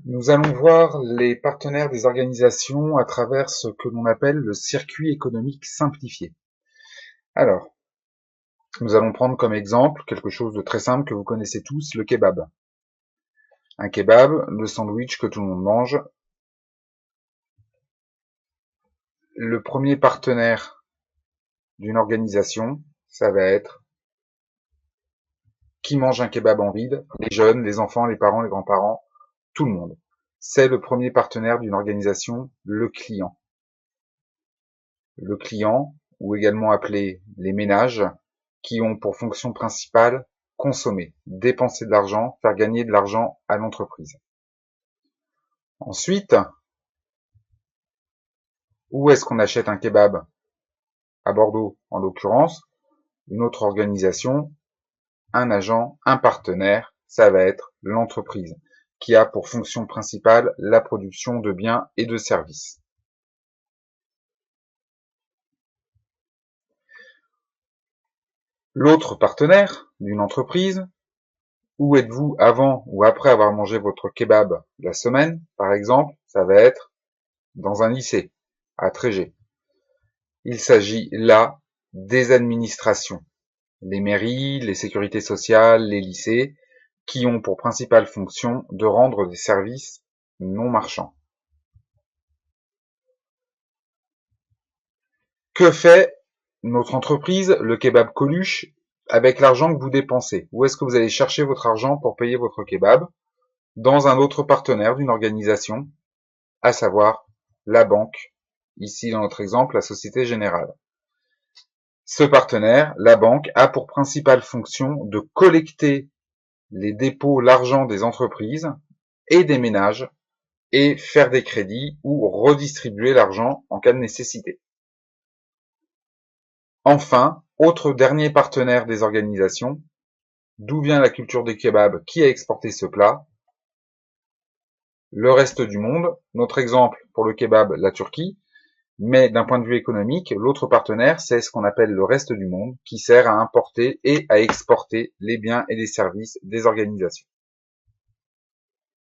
Nous allons voir les partenaires des organisations à travers ce que l'on appelle le circuit économique simplifié. Alors, nous allons prendre comme exemple quelque chose de très simple que vous connaissez tous, le kebab. Un kebab, le sandwich que tout le monde mange. Le premier partenaire d'une organisation, ça va être qui mange un kebab en vide, les jeunes, les enfants, les parents, les grands-parents, tout le monde. C'est le premier partenaire d'une organisation, le client. Le client, ou également appelé les ménages, qui ont pour fonction principale consommer, dépenser de l'argent, faire gagner de l'argent à l'entreprise. Ensuite, où est-ce qu'on achète un kebab? À Bordeaux, en l'occurrence, une autre organisation, un agent, un partenaire, ça va être l'entreprise, qui a pour fonction principale la production de biens et de services. L'autre partenaire d'une entreprise, où êtes-vous avant ou après avoir mangé votre kebab la semaine, par exemple, ça va être dans un lycée, à Trégé. Il s'agit là des administrations, les mairies, les sécurités sociales, les lycées, qui ont pour principale fonction de rendre des services non marchands. Que fait notre entreprise, le kebab Coluche, avec l'argent que vous dépensez? Où est-ce que vous allez chercher votre argent pour payer votre kebab? Dans un autre partenaire d'une organisation, à savoir la banque, ici dans notre exemple la Société Générale. Ce partenaire, la banque, a pour principale fonction de collecter les dépôts, l'argent des entreprises et des ménages et faire des crédits ou redistribuer l'argent en cas de nécessité. Enfin, autre dernier partenaire des organisations, d'où vient la culture des kebabs, qui a exporté ce plat? Le reste du monde. Notre exemple pour le kebab, la Turquie. Mais d'un point de vue économique, l'autre partenaire, c'est ce qu'on appelle le reste du monde, qui sert à importer et à exporter les biens et les services des organisations.